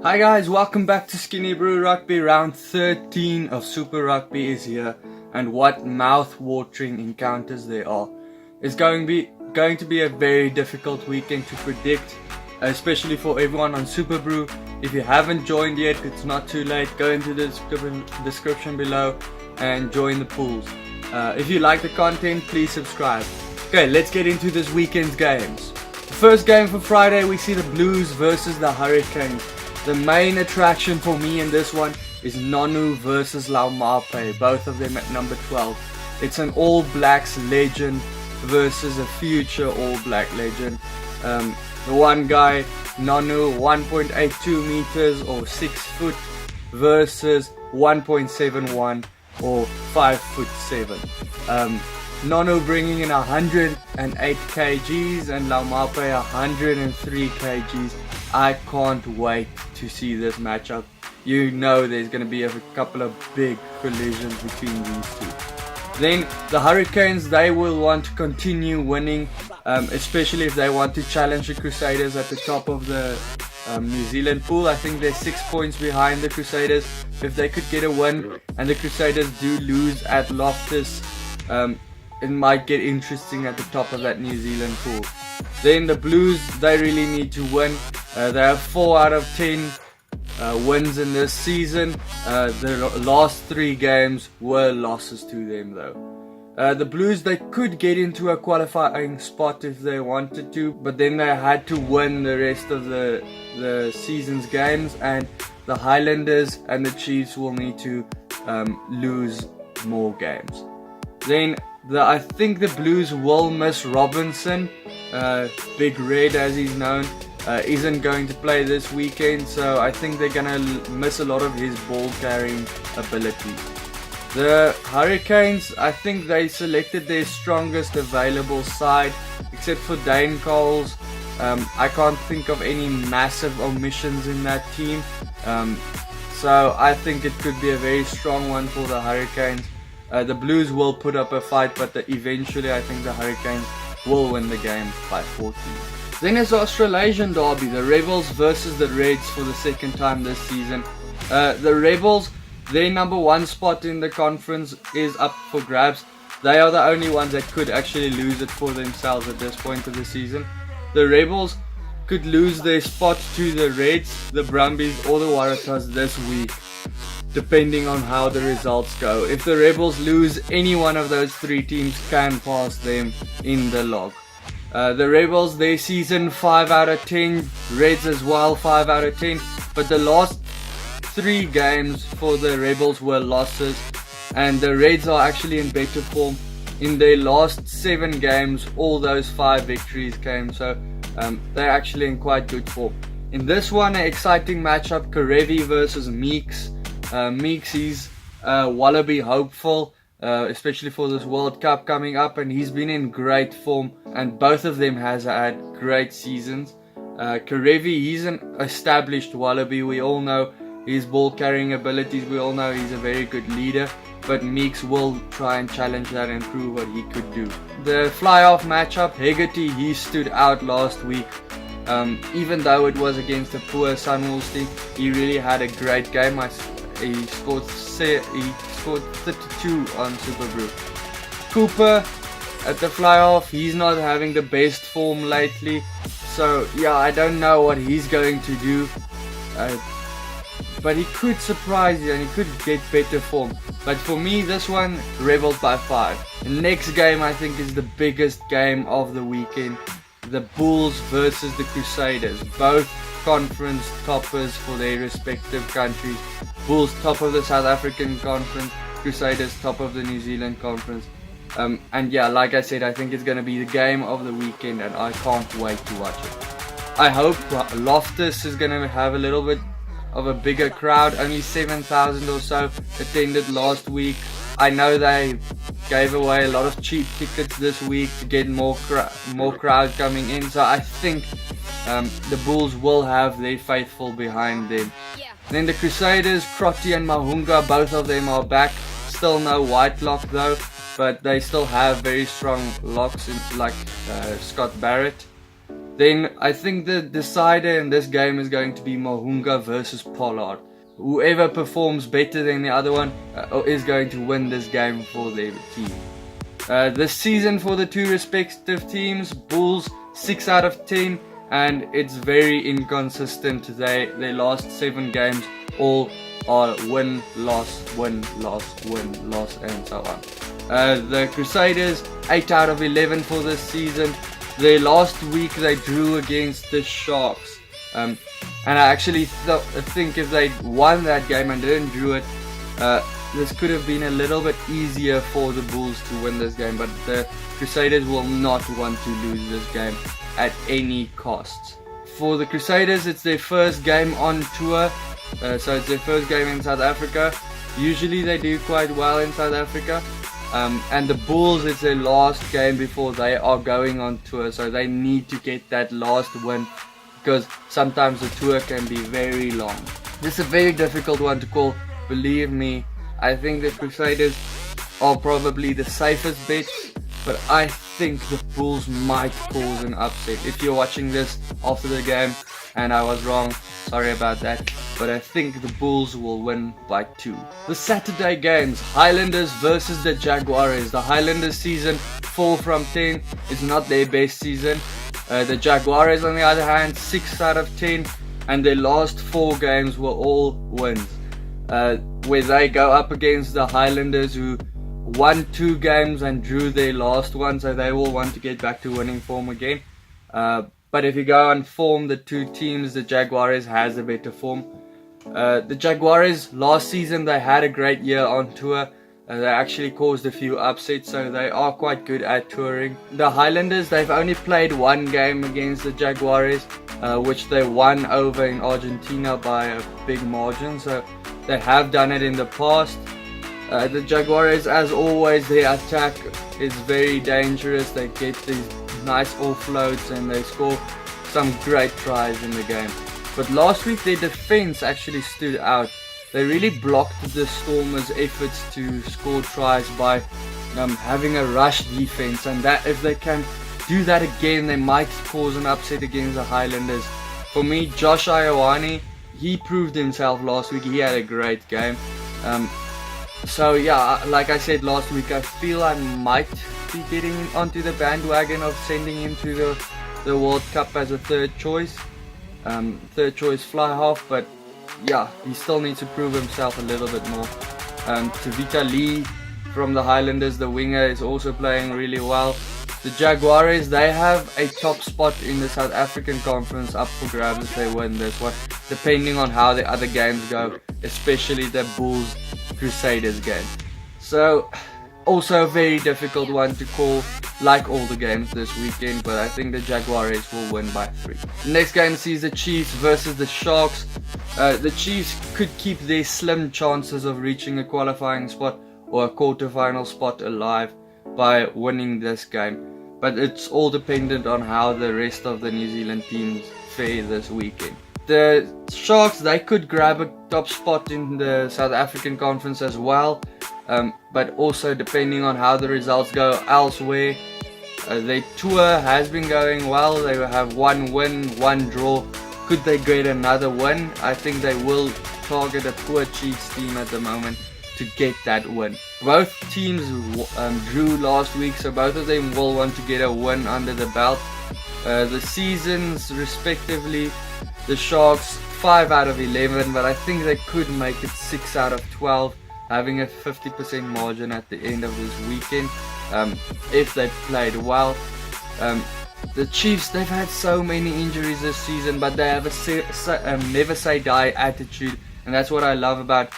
Hi guys, welcome back to Skinnybru Rugby. Round 13 of Super Rugby is here, and what mouth-watering encounters there are. It's going to be a very difficult weekend to predict, especially for everyone on Superbru. If you haven't joined yet, it's not too late. Go into the description below and join the pools. If you like the content, please subscribe. Okay, let's get into this weekend's games. The first game for Friday, we see the Blues versus the Hurricanes. The main attraction for me in this one is Nonu versus Laumape, both of them at number 12. It's an All Blacks legend versus a future All Black legend. The one guy, Nonu, 1.82 meters or 6 foot versus 1.71 or 5 foot 7. Nonu bringing in 108 kgs and Laumape 103 kgs. I can't wait to see this matchup. You know there's going to be a couple of big collisions between these two. Then the Hurricanes, they will want to continue winning, especially if they want to challenge the Crusaders at the top of the New Zealand pool. I think they're 6 points behind the Crusaders. If they could get a win and the Crusaders do lose at Loftus, it might get interesting at the top of that New Zealand pool. Then the Blues, they really need to win. They have 4 out of 10 wins in this season. The last 3 games were losses to them though. The Blues, they could get into a qualifying spot if they wanted to, but then they had to win the rest of the season's games, and the Highlanders and the Chiefs will need to lose more games. Then I think the Blues will miss Robinson, Big Red as he's known, isn't going to play this weekend, so I think they're going to miss a lot of his ball carrying ability. The Hurricanes, I think they selected their strongest available side, except for Dane Coles. I can't think of any massive omissions in that team, so I think it could be a very strong one for the Hurricanes. The Blues will put up a fight, but eventually I think the Hurricanes will win the game by 14. Then it's the Australasian derby, the Rebels versus the Reds for the second time this season. The Rebels, their number 1 spot in the conference is up for grabs. They are the only ones that could actually lose it for themselves at this point of the season. The Rebels could lose their spot to the Reds, the Brumbies or the Waratahs this week, depending on how the results go. If the Rebels lose, any one of those 3 teams can pass them in the log. The Rebels, their season 5 out of 10, Reds as well 5 out of 10, but the last 3 games for the Rebels were losses, and the Reds are actually in better form. In their last 7 games, all those 5 victories came, so they're actually in quite good form. In this one, an exciting matchup, Karevi versus Meeks. Meeks, he's Wallaby hopeful, especially for this World Cup coming up, and he's been in great form, and both of them has had great seasons. Karevi, he's an established Wallaby. We all know his ball carrying abilities, we all know he's a very good leader, but Meeks will try and challenge that and prove what he could do. The fly-off matchup, Hegarty, he stood out last week. Even though it was against a poor Sunwolves team, he really had a great game. He scored 32 on Superbru. Cooper at the fly-off, he's not having the best form lately, so yeah, I don't know what he's going to do, but he could surprise you and he could get better form. But for me, this one, Rebels by 5. The next game I think is the biggest game of the weekend, the Bulls versus the Crusaders, both conference toppers for their respective countries. Bulls top of the South African conference, Crusaders top of the New Zealand conference. And yeah, like I said, I think it's going to be the game of the weekend, and I can't wait to watch it. I hope Loftus is going to have a little bit of a bigger crowd. Only 7,000 or so attended last week. I know they gave away a lot of cheap tickets this week to get more crowd coming in, so I think the Bulls will have their faithful behind them. Then the Crusaders, Crotty and Mahunga, both of them are back. Still no Whitelock though, but they still have very strong locks in, like Scott Barrett. Then I think the decider in this game is going to be Mahunga versus Pollard. Whoever performs better than the other one is going to win this game for their team. This season for the two respective teams, Bulls 6 out of 10, and it's very inconsistent. Their last 7 games all are win, loss, win, loss, win, loss, and so on. The Crusaders 8 out of 11 for this season. Their last week they drew against the Sharks, and I actually think if they won that game and didn't drew it, this could have been a little bit easier for the Bulls to win this game, but the Crusaders will not want to lose this game at any cost. For the Crusaders, it's their first game on tour, so it's their first game in South Africa. Usually they do quite well in South Africa. And the Bulls, it's their last game before they are going on tour, so they need to get that last win, because sometimes the tour can be very long. This is a very difficult one to call, believe me. I think the Crusaders are probably the safest bet, but I think the Bulls might cause an upset. If you're watching this after the game and I was wrong, sorry about that, but I think the Bulls will win by 2. The Saturday games, Highlanders versus the Jaguares. The Highlanders season 4 from 10 is not their best season. The Jaguares on the other hand, 6 out of 10, and their last 4 games were all wins. Where they go up against the Highlanders, who won 2 games and drew their last one, so they will want to get back to winning form again. But if you go on form, the two teams, the Jaguares has a better form. The Jaguares last season, they had a great year on tour. They actually caused a few upsets, so they are quite good at touring. The Highlanders, they've only played 1 game against the Jaguares, which they won over in Argentina by a big margin, so they have done it in the past. The Jaguares, as always, their attack is very dangerous. They get these nice offloads and they score some great tries in the game. But last week their defense actually stood out. They really blocked the Stormers' efforts to score tries by having a rush defense, and that if they can do that again, they might cause an upset against the Highlanders. For me, Josh Ioane, he proved himself last week. He had a great game. So yeah, like I said last week, I feel I might be getting onto the bandwagon of sending him to the World Cup as a third choice fly half, but yeah, he still needs to prove himself a little bit more. Tavita Lee from the Highlanders, the winger, is also playing really well. The Jaguares, they have a top spot in the South African Conference up for grabs if they win this one, depending on how the other games go, especially the Bulls Crusaders game. So also a very difficult one to call, like all the games this weekend, but I think the Jaguares will win by 3. The next game sees the Chiefs versus the Sharks. The Chiefs could keep their slim chances of reaching a qualifying spot or a quarterfinal spot alive by winning this game, but it's all dependent on how the rest of the New Zealand teams fare this weekend. The Sharks, they could grab a top spot in the South African Conference as well, but also depending on how the results go elsewhere. Their tour has been going well. They have 1 win, 1 draw. Could they get another win? I think they will target a poor Chiefs team at the moment to get that win. Both teams drew last week, so both of them will want to get a win under the belt. The seasons respectively, the Sharks 5 out of 11, but I think they could make it 6 out of 12, having a 50% margin at the end of this weekend if they played well. The Chiefs, they've had so many injuries this season, but they have a never say die attitude, and that's what I love about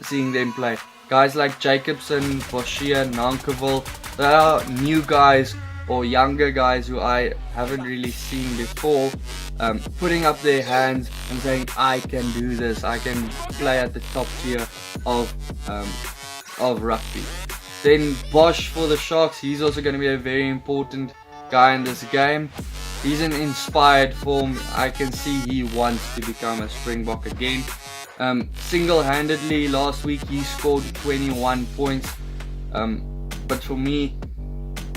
seeing them play. Guys like Jacobson, Boschia, Nankivell, they are new guys or younger guys who I haven't really seen before, putting up their hands and saying, I can do this, I can play at the top tier of rugby. Then Bosch for the Sharks, he's also going to be a very important guy in this game. He's in inspired form. I can see he wants to become a Springbok again. Single-handedly last week he scored 21 points, but for me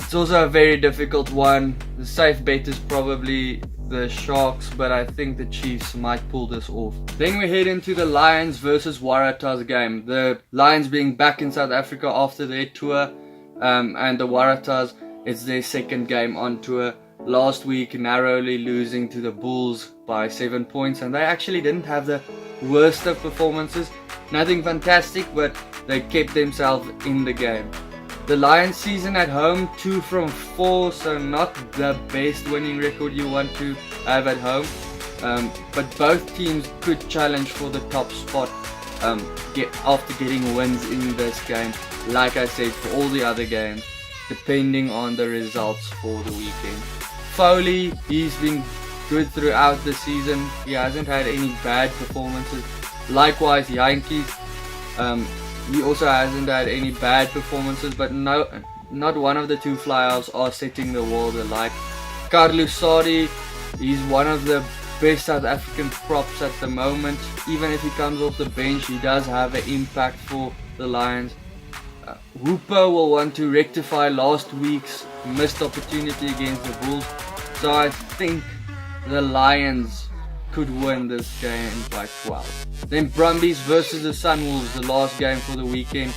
It's also a very difficult one. The safe bet is probably the Sharks, but I think the Chiefs might pull this off. Then we head into the Lions versus Waratahs game. The Lions being back in South Africa after their tour, and the Waratahs, it's their second game on tour. Last week narrowly losing to the Bulls by 7 points, and they actually didn't have the worst of performances. Nothing fantastic, but they kept themselves in the game. The Lions season at home, 2 from 4, so not the best winning record you want to have at home. But both teams could challenge for the top spot after getting wins in this game. Like I said, for all the other games, depending on the results for the weekend. Foley, he's been good throughout the season. He hasn't had any bad performances. Likewise, Yankees, he also hasn't had any bad performances, but not one of the two flyouts are setting the world alight. Carlos Sadi, he's one of the best South African props at the moment. Even if he comes off the bench, he does have an impact for the Lions. Hooper will want to rectify last week's missed opportunity against the Bulls, so I think the Lions could win this game by 12. Then Brumbies versus the Sunwolves, the last game for the weekend.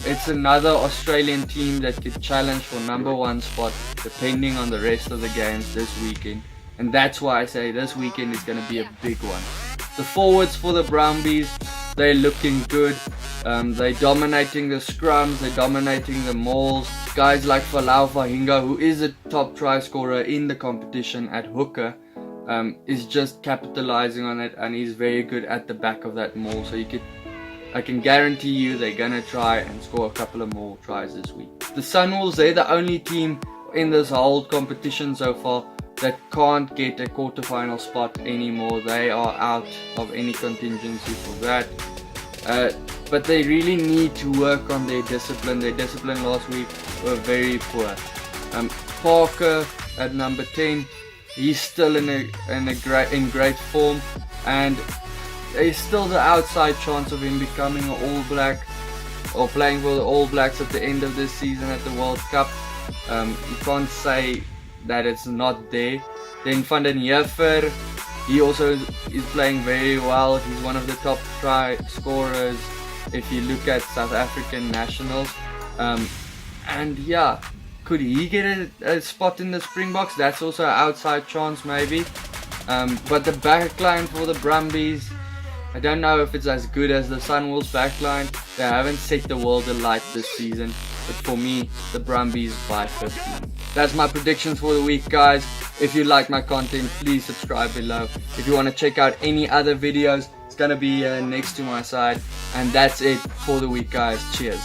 It's another Australian team that could challenge for #1 spot depending on the rest of the games this weekend, and that's why I say this weekend is going to be a big one. The forwards for the Brumbies, they're looking good. They're dominating the scrums, they're dominating the mauls. Guys like Falau Fahinga, who is a top try scorer in the competition at hooker, is just capitalizing on it, and he's very good at the back of that maul. So I can guarantee you they're gonna try and score a couple of more tries this week. The Sunwolves, they're the only team in this whole competition so far that can't get a quarterfinal spot anymore. They are out of any contingency for that. But they really need to work on their discipline. Their discipline last week were very poor. Parker at number 10, he's still in great form, and there's still the outside chance of him becoming an All Black or playing for the All Blacks at the end of this season at the World Cup. You can't say that it's not there. Then Van den Heever, he also is playing very well. He's one of the top try scorers if you look at South African nationals. And yeah, could he get a spot in the Springboks? That's also an outside chance maybe. But the backline for the Brumbies, I don't know if it's as good as the Sunwolves backline. They haven't set the world alight this season. But for me, the Brumbies by 15. That's my predictions for the week, guys. If you like my content, please subscribe below. If you want to check out any other videos, it's gonna be next to my side. And that's it for the week, guys. Cheers.